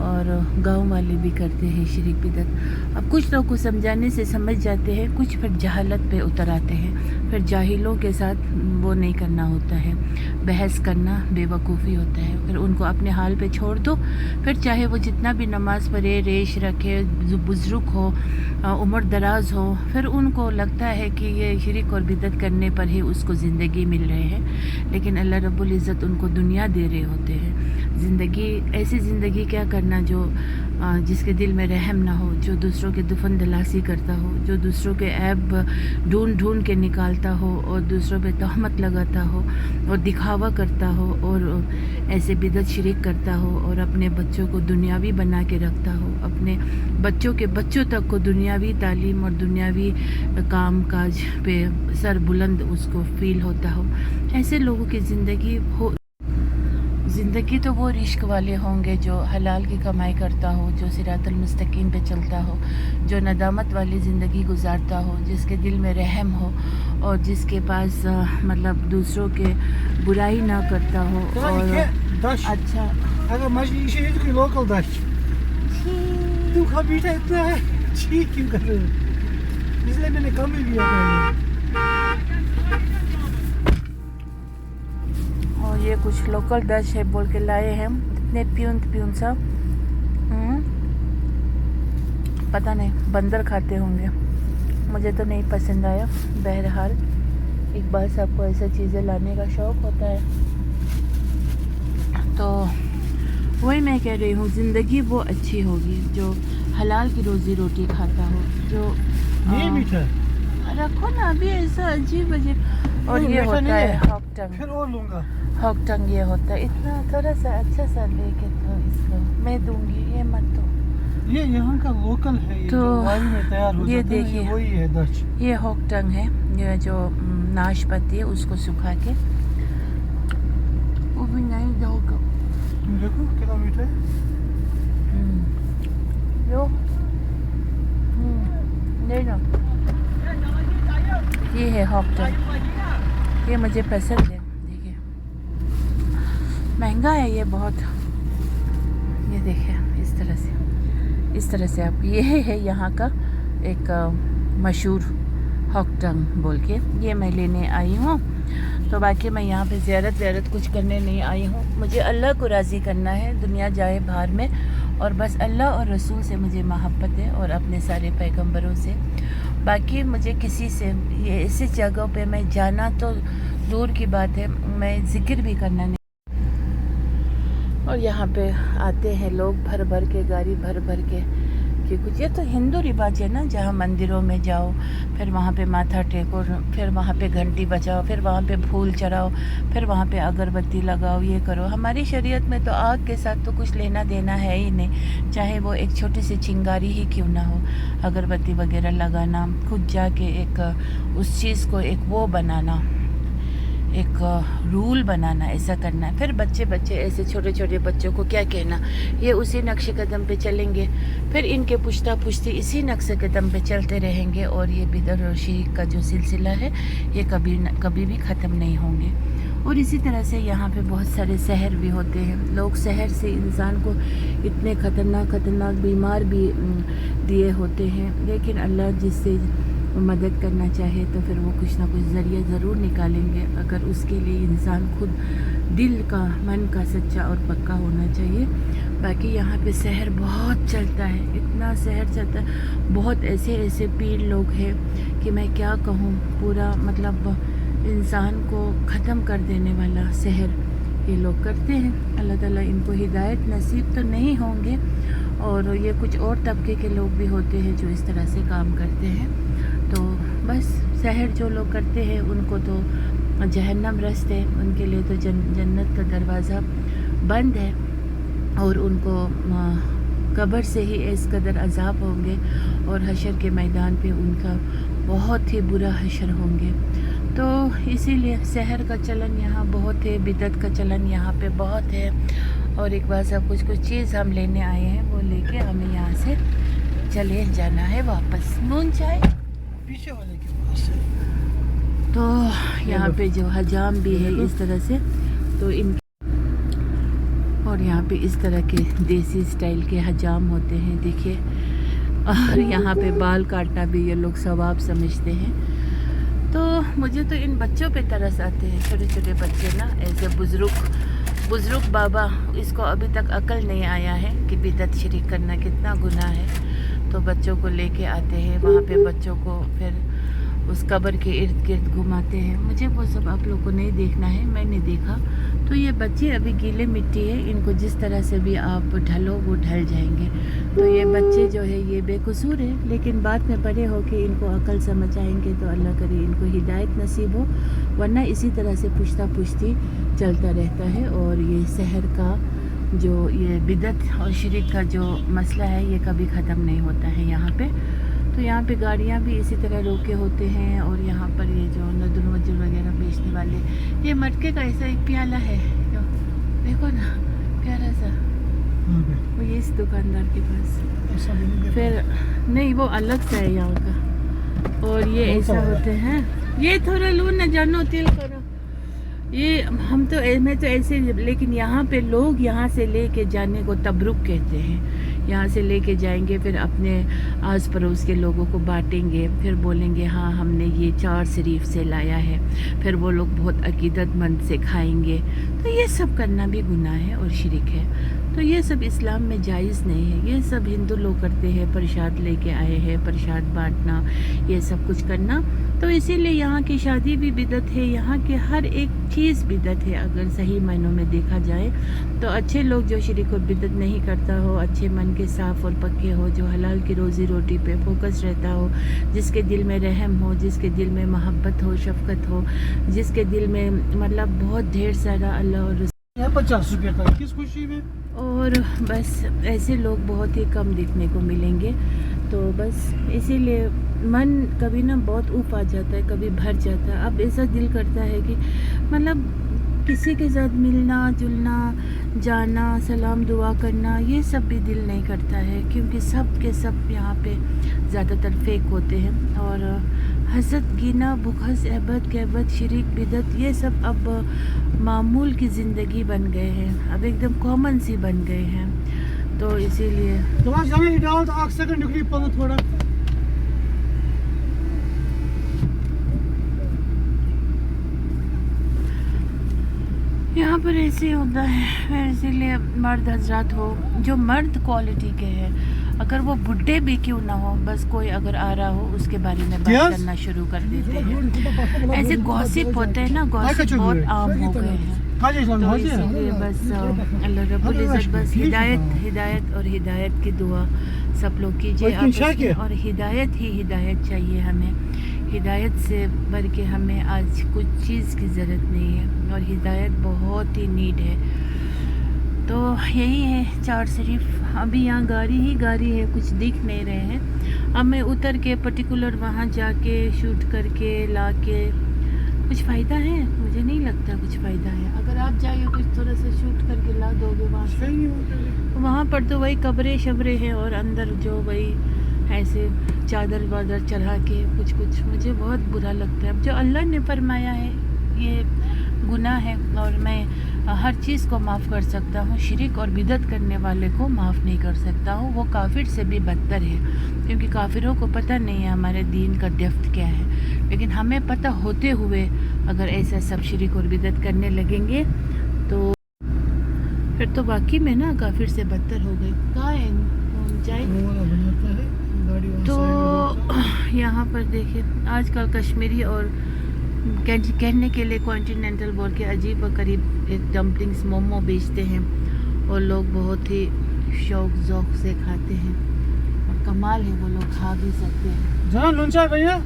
اور گاؤں والے بھی کرتے ہیں شرک بدعت. اب کچھ لوگ کو سمجھانے سے سمجھ جاتے ہیں, کچھ پھر جہالت پہ اتر آتے ہیں. پھر جاہلوں کے ساتھ وہ نہیں کرنا ہوتا ہے, بحث کرنا بے وقوفی ہوتا ہے. پھر ان کو اپنے حال پہ چھوڑ دو, پھر چاہے وہ جتنا بھی نماز پڑھے, ریش رکھے, بزرگ ہو, عمر دراز ہو, پھر ان کو لگتا ہے کہ یہ شرک اور بدعت کرنے پر ہی اس کو زندگی مل رہے ہیں. لیکن اللہ رب العزت ان کو دنیا دے رہے ہوتے ہیں. زندگی ایسی زندگی کیا کرنا جو جس کے دل میں رحم نہ ہو, جو دوسروں کے دفن دلاسی کرتا ہو, جو دوسروں کے عیب ڈھونڈ ڈھونڈ کے نکالتا ہو اور دوسروں پہ تہمت لگاتا ہو اور دکھاوا کرتا ہو اور ایسے بدعت شرک کرتا ہو اور اپنے بچوں کو دنیاوی بنا کے رکھتا ہو, اپنے بچوں کے بچوں تک کو دنیاوی تعلیم اور دنیاوی کام کاج پہ سر بلند اس کو فیل ہوتا ہو. ایسے لوگوں کی زندگی تو وہ رشک والے ہوں گے جو حلال کی کمائی کرتا ہو, جو صراط المستقیم پہ چلتا ہو, جو ندامت والی زندگی گزارتا ہو, جس کے دل میں رحم ہو اور جس کے پاس مطلب دوسروں کے برائی نہ کرتا ہو. اور اچھا اگر مجلس ہے کوئی لوکل دش تم کا بیٹا اتنا ہے ٹھیک کیوں کر رہے ہو, اس لیے میں نے کم ہی لیا تھا. اور یہ کچھ لوکل ڈش ہے بول کے لائے ہیں, اتنے پیون سا, پتہ نہیں بندر کھاتے ہوں گے, مجھے تو نہیں پسند آیا. بہرحال اقبال صاحب کو ایسے چیزیں لانے کا شوق ہوتا ہے. تو وہی میں کہہ رہی ہوں, زندگی وہ اچھی ہوگی جو حلال کی روزی روٹی کھاتا ہو, جو یہ میٹھا رکھو نا ابھی ایسا عجیب. اور یہ ہوتا ہے ہاک ٹنگ, پھر اور لوں گا. ہاک ٹنگ یہ ہوتا ہے, اتنا تھوڑا سا اچھا سا لے کے تو اس کو میں دوں گی, یہ مت دو. یہ یہاں کا لوکل ہے, یہ تو جو وائن میں تیار ہو یہ جاتا ہے, دیکھیے, یہ وہی ہے دش. یہ ہاک ٹنگ ہے, یہ جو ناشپاتی ہے اس کو سکھا کے, وہ بھی نہیں دو گا. دیکھو کتنا میٹھا ہے. جو نہیں نا, یہ ہے ہاک ٹنگ, یہ مجھے پسند ہے. دیکھیے مہنگا ہے یہ بہت. یہ دیکھیں اس طرح سے آپ, یہ ہے یہاں کا ایک مشہور ہاک ٹنگ بول کے, یہ میں لینے آئی ہوں. تو باقی میں یہاں پہ زیارت کچھ کرنے نہیں آئی ہوں. مجھے اللہ کو راضی کرنا ہے, دنیا جائے باہر میں, اور بس اللہ اور رسول سے مجھے محبت ہے اور اپنے سارے پیغمبروں سے. باقی مجھے کسی سے یہ ایسی جگہوں پہ میں جانا تو دور کی بات ہے, میں ذکر بھی کرنا نہیں. اور یہاں پہ آتے ہیں لوگ بھر کے, گاڑی بھر کے, کہ کچھ یہ تو ہندو رواج ہے نا, جہاں مندروں میں جاؤ, پھر وہاں پہ ماتھا ٹیکو, پھر وہاں پہ گھنٹی بجاؤ, پھر وہاں پہ پھول چڑھاؤ, پھر وہاں پہ اگربتی لگاؤ, یہ کرو. ہماری شریعت میں تو آگ کے ساتھ تو کچھ لینا دینا ہے ہی نہیں, چاہے وہ ایک چھوٹی سی چنگاری ہی کیوں نہ ہو. اگربتی وغیرہ لگانا, خود جا کے ایک اس چیز کو ایک وہ بنانا, ایک رول بنانا, ایسا کرنا ہے. پھر بچے ایسے چھوٹے بچوں کو کیا کہنا, یہ اسی نقش قدم پہ چلیں گے, پھر ان کے پشتا پشتی اسی نقش قدم پہ چلتے رہیں گے, اور یہ بدعت اور شرک کا جو سلسلہ ہے یہ کبھی بھی ختم نہیں ہوں گے. اور اسی طرح سے یہاں پہ بہت سارے سحر بھی ہوتے ہیں. لوگ سحر سے انسان کو اتنے خطرناک بیمار بھی دیے ہوتے ہیں, لیکن اللہ جس سے مدد کرنا چاہے تو پھر وہ کچھ نہ کچھ ذریعہ ضرور نکالیں گے, اگر اس کے لیے انسان خود دل کا, من کا سچا اور پکا ہونا چاہیے. باقی یہاں پہ سحر بہت چلتا ہے, اتنا سحر چلتا ہے, بہت ایسے پیر لوگ ہیں کہ میں کیا کہوں, پورا مطلب انسان کو ختم کر دینے والا سحر یہ لوگ کرتے ہیں. اللہ تعالیٰ ان کو ہدایت نصیب تو نہیں ہوں گے, اور یہ کچھ اور طبقے کے لوگ بھی ہوتے ہیں جو اس طرح سے کام کرتے ہیں. تو بس سحر جو لوگ کرتے ہیں ان کو تو جہنم رست ہے, ان کے لیے تو جنت کا دروازہ بند ہے, اور ان کو قبر سے ہی اس قدر عذاب ہوں گے, اور حشر کے میدان پہ ان کا بہت ہی برا حشر ہوں گے. تو اسی لیے سحر کا چلن یہاں بہت ہے, بدعت کا چلن یہاں پہ بہت ہے. اور ایک بار سب کچھ چیز ہم لینے آئے ہیں, وہ لے کے ہمیں یہاں سے چلے جانا ہے واپس. نون چائے پیچھے والے کے پاس ہے. تو یہاں پہ جو حجام بھی ہے اس طرح سے, تو ان اور یہاں پہ اس طرح کے دیسی اسٹائل کے حجام ہوتے ہیں دیکھیے. اور یہاں پہ بال کاٹنا بھی یہ لوگ ثواب سمجھتے ہیں. تو مجھے تو ان بچوں پہ ترس آتے ہیں, چھوٹے چھوٹے بچے نا, ایسے بزرگ بابا, اس کو ابھی تک عقل نہیں آیا ہے کہ بدعت شریک کرنا کتنا گناہ ہے. تو بچوں کو لے کے آتے ہیں وہاں پہ, بچوں کو پھر اس قبر کے ارد گرد گھماتے ہیں. مجھے وہ سب آپ لوگ کو نہیں دیکھنا ہے, میں نے دیکھا. تو یہ بچے ابھی گیلے مٹی ہے, ان کو جس طرح سے بھی آپ ڈھلو وہ ڈھل جائیں گے. تو یہ بچے جو ہے یہ بے قصور ہے, لیکن بعد میں بڑے ہو کے ان کو عقل سمجھ آئیں گے تو اللہ کرے ان کو ہدایت نصیب ہو, ورنہ اسی طرح سے پشتہ پشتی چلتا رہتا ہے. اور یہ سحر کا جو یہ بدعت اور شرک کا جو مسئلہ ہے یہ کبھی ختم نہیں ہوتا ہے یہاں پہ. تو یہاں پہ گاڑیاں بھی اسی طرح روکے ہوتے ہیں. اور یہاں پر یہ جو ندر وجر وغیرہ بیچنے والے, یہ مٹکے کا ایسا ایک پیالہ ہے, دیکھو نا پیارا سا, وہ یہ اس دکاندار کے پاس. پھر نہیں وہ الگ سا ہے یہاں کا. اور یہ ایسا ہوتے ہیں, یہ تھوڑا لون نہ جانو تیل کرو, یہ ہم تو میں تو ایسے, لیکن یہاں پہ لوگ یہاں سے لے کے جانے کو تبرک کہتے ہیں. یہاں سے لے کے جائیں گے, پھر اپنے آس پڑوس کے لوگوں کو بانٹیں گے, پھر بولیں گے ہاں ہم نے یہ 4 شریف سے لایا ہے, پھر وہ لوگ بہت عقیدت مند سے کھائیں گے. تو یہ سب کرنا بھی گناہ ہے اور شرک ہے. تو یہ سب اسلام میں جائز نہیں ہے. یہ سب ہندو لوگ کرتے ہیں, پرشاد لے کے آئے ہیں, پرشاد بانٹنا, یہ سب کچھ کرنا. تو اسی لیے یہاں کی شادی بھی بدعت ہے, یہاں کے ہر ایک چیز بدعت ہے اگر صحیح معنوں میں دیکھا جائے. تو اچھے لوگ جو شرک اور بدعت نہیں کرتا ہو, اچھے من کے صاف اور پکے ہو, جو حلال کی روزی روٹی پہ فوکس رہتا ہو, جس کے دل میں رحم ہو, جس کے دل میں محبت ہو, شفقت ہو, جس کے دل میں مطلب بہت ڈھیر سارا اللہ اور 50 روپے تک کس خوشی میں, اور بس ایسے لوگ بہت ہی کم دیکھنے کو ملیں گے. تو بس اسی لیے من کبھی نا بہت اوپ آ جاتا ہے, کبھی بھر جاتا ہے. اب ایسا دل کرتا ہے کہ مطلب کسی کے ساتھ ملنا جلنا, جانا, سلام دعا کرنا, یہ سب بھی دل نہیں کرتا ہے, کیونکہ سب کے سب یہاں پہ زیادہ تر فیک ہوتے ہیں. اور حسد, گینا, بغض, احبت, کہبت, شرک, بدعت, یہ سب اب معمول کی زندگی بن گئے ہیں, اب ایک دم کامن سی بن گئے ہیں. تو اسی لیے تھوڑا یہاں پر ایسے ہوتا ہے. اسی لیے مرد حضرات ہو, جو مرد کوالٹی کے ہیں, اگر وہ بڈھے بھی کیوں نہ ہو, بس کوئی اگر آ رہا ہو اس کے بارے میں بات کرنا شروع کر دیتے ہیں. ایسے گوسپ ہوتے ہیں نا, گوسپ بہت عام ہو گئے ہیں. تو اسی لیے بس اللہ رب العزت بس ہدایت اور ہدایت کی دعا سب لوگ کیجیے آپ, اور ہدایت ہی ہدایت چاہیے ہمیں. ہدایت سے بڑھ کے ہمیں آج کچھ چیز کی ضرورت نہیں ہے, اور ہدایت بہت ہی نیڈ ہے. تو یہی ہے 4 شریف. ابھی یہاں گاڑی ہے, کچھ دکھ نہیں رہے ہیں. اب میں اتر کے پرٹیکولر وہاں جا کے شوٹ کر کے لا کے کچھ فائدہ ہے, مجھے نہیں لگتا کچھ فائدہ ہے. اگر آپ جائیے کچھ تھوڑا سا شوٹ کر کے لا دو گے وہاں سے, وہاں پر تو وہی قبریں شبریں ہیں, اور اندر جو وہی ایسے چادر وادر چڑھا کے کچھ مجھے بہت برا لگتا ہے. اب جو اللہ نے فرمایا ہے یہ گناہ ہے, اور میں ہر چیز کو معاف کر سکتا ہوں, شرک اور بدعت کرنے والے کو معاف نہیں کر سکتا ہوں. وہ کافر سے بھی بدتر ہے, کیونکہ کافروں کو پتہ نہیں ہے ہمارے دین کا ڈیپتھ کیا ہے. لیکن ہمیں پتہ ہوتے ہوئے اگر ایسا سب شرک اور بدعت کرنے لگیں گے تو پھر تو واقعی میں نا کافر سے بدتر ہو گئے. کہاں ہے جائے. تو یہاں پر دیکھیں آج کل کشمیری اور کہنے کے لیے کانٹیننٹل بول کے عجیب و قریب ایک ڈمپلنگس مومو بیچتے ہیں, اور لوگ بہت ہی شوق ذوق سے کھاتے ہیں, اور کمال ہے وہ لوگ کھا بھی سکتے ہیں. جہاں لونچا بھیا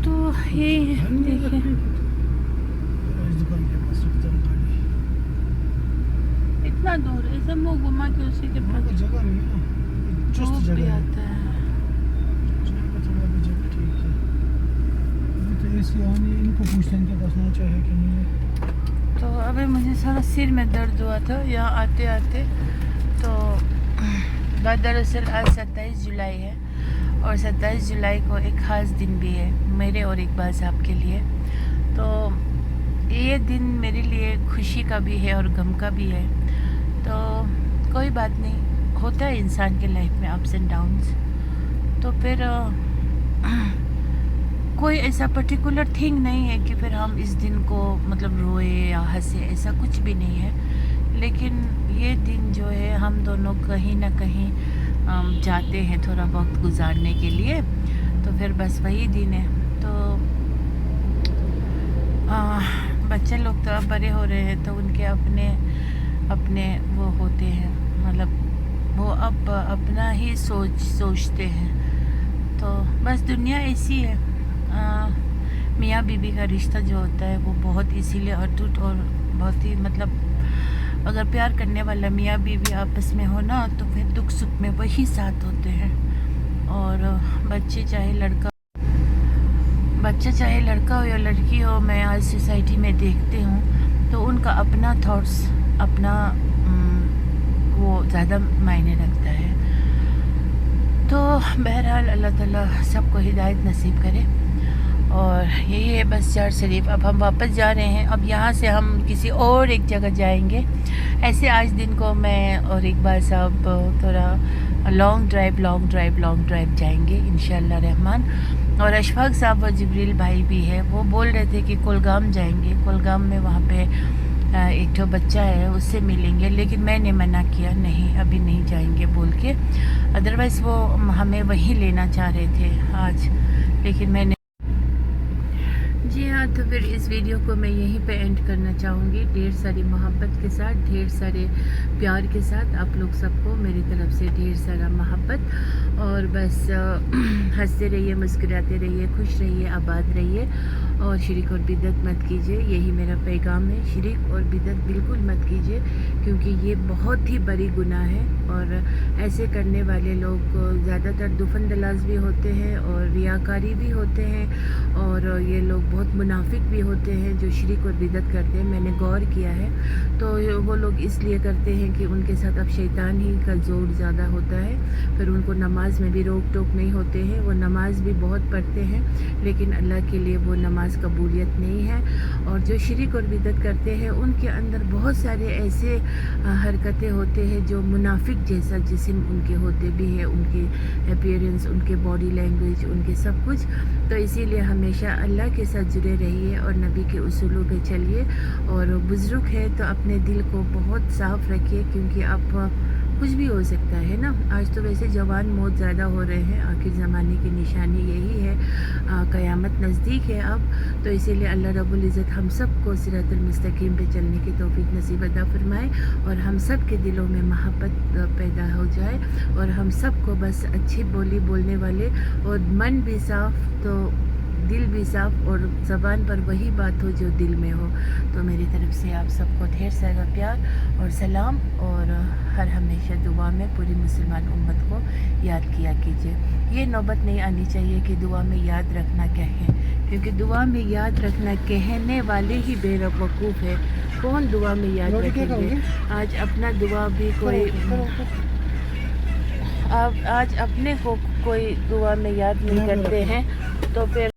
تو یہی ہے. دیکھیں اتنا دور ہے, سب وہ گھما کے اسی کے پاس جگہ نہیں ہے, چوک بھی آتا ہے. ان کو پوچھتے ہیں کہ بسنا چاہے کہ نہیں. تو ابھی مجھے سارا سر میں درد ہوا تھا یہاں آتے. تو دراصل آج 27 جولائی ہے, اور 27 جولائی کو ایک خاص دن بھی ہے میرے اور اقبال صاحب کے لیے. تو یہ دن میرے لیے خوشی کا بھی ہے اور غم کا بھی ہے. تو کوئی بات نہیں, ہوتا ہے انسان کے لائف میں اپس اینڈ ڈاؤنس. تو پھر کوئی ایسا پرٹیکولر تھنگ نہیں ہے کہ پھر ہم اس دن کو مطلب روئے یا ہنسے, ایسا کچھ بھی نہیں ہے. لیکن یہ دن جو ہے ہم دونوں کہیں نہ کہیں جاتے ہیں تھوڑا وقت گزارنے کے لیے. تو پھر بس وہی دن ہے. تو بچے لوگ تو اب بڑے ہو رہے ہیں تو ان کے اپنے وہ ہوتے ہیں, مطلب وہ اب اپنا ہی سوچتے ہیں. تو بس دنیا ایسی ہے. میاں بیوی کا رشتہ جو ہوتا ہے وہ بہت اسی لیے اٹوٹ اور بہت ہی مطلب اگر پیار کرنے والا میاں بیوی آپس میں ہو نا تو پھر دکھ سکھ میں وہی ساتھ ہوتے ہیں. اور بچے چاہے لڑکا ہو یا لڑکی ہو, میں آج سوسائٹی میں دیکھتی ہوں تو ان کا اپنا تھاٹس اپنا وہ زیادہ معنی رکھتا ہے. تو بہرحال اللہ تعالیٰ سب کو ہدایت نصیب کرے. اور یہی ہے بس چار شریف. اب ہم واپس جا رہے ہیں. اب یہاں سے ہم کسی اور ایک جگہ جائیں گے. ایسے آج دن کو میں اور اقبال صاحب تھوڑا لانگ ڈرائیو جائیں گے انشاءاللہ رحمان. اور اشفاق صاحب اور جبریل بھائی بھی ہے, وہ بول رہے تھے کہ کولگام جائیں گے. کولگام میں وہاں پہ ایک تو بچہ ہے, اس سے ملیں گے. لیکن میں نے منع کیا, نہیں ابھی نہیں جائیں گے بول کے. ادروائز وہ ہمیں وہیں لینا چاہ رہے تھے آج, لیکن میں نے جی ہاں. تو پھر اس ویڈیو کو میں یہیں پہ اینڈ کرنا چاہوں گی, ڈھیر ساری محبت کے ساتھ, ڈھیر سارے پیار کے ساتھ. آپ لوگ سب کو میری طرف سے ڈھیر سارا محبت. اور بس ہنستے رہیے, مسکراتے رہیے, خوش رہیے, آباد رہیے. اور شرک اور بدعت مت کیجیے, یہی میرا پیغام ہے. شرک اور بدعت بالکل مت کیجیے کیونکہ یہ بہت ہی بڑی گناہ ہے. اور ایسے کرنے والے لوگ زیادہ تر دفن دلاز بھی ہوتے ہیں اور ریاکاری بھی ہوتے ہیں. اور یہ لوگ بہت منافق بھی ہوتے ہیں جو شرک اور بدعت کرتے ہیں. میں نے غور کیا ہے تو وہ لوگ اس لیے کرتے ہیں کہ ان کے ساتھ اب شیطان ہی کا زور زیادہ ہوتا ہے. پھر ان کو نماز میں بھی روک ٹوک نہیں ہوتے ہیں. وہ نماز بھی بہت پڑھتے ہیں لیکن اللہ کے لیے وہ نماز قبولیت نہیں ہے. اور جو شرک اور بدعت کرتے ہیں ان کے اندر بہت سارے ایسے حرکتیں ہوتے ہیں جو منافق جیسا جسم ان کے ہوتے بھی ہیں, ان کے اپیئرنس, ان کے باڈی لینگویج, ان کے سب کچھ. تو اسی لیے ہمیشہ اللہ کے ساتھ جڑے رہیے اور نبی کے اصولوں پہ چلیے. اور بزرگ ہے تو اپنے دل کو بہت صاف رکھیے کیونکہ اب کچھ بھی ہو سکتا ہے نا. آج تو ویسے جوان موت زیادہ ہو رہے ہیں, آخر زمانے کی نشانی یہی ہے. قیامت نزدیک ہے اب. تو اسی لیے اللہ رب العزت ہم سب کو صراط المستقیم پہ چلنے کی توفیق نصیب عطا فرمائے اور ہم سب کے دلوں میں محبت پیدا ہو جائے. اور ہم سب کو بس اچھی بولی بولنے والے اور من بھی صاف تو دل بھی صاف اور زبان پر وہی بات ہو جو دل میں ہو. تو میری طرف سے آپ سب کو ڈھیر سارا پیار اور سلام. اور ہر ہمیشہ دعا میں پوری مسلمان امت کو یاد کیا کیجیے. یہ نوبت نہیں آنی چاہیے کہ دعا میں یاد رکھنا کہیں, کیونکہ دعا میں یاد رکھنا کہنے والے ہی بے وقوف ہے. کون دعا میں یاد رکھیں گے؟ آج اپنا دعا بھی کوئی آج اپنے کو کوئی دعا میں یاد نہیں کرتے ہیں تو پھر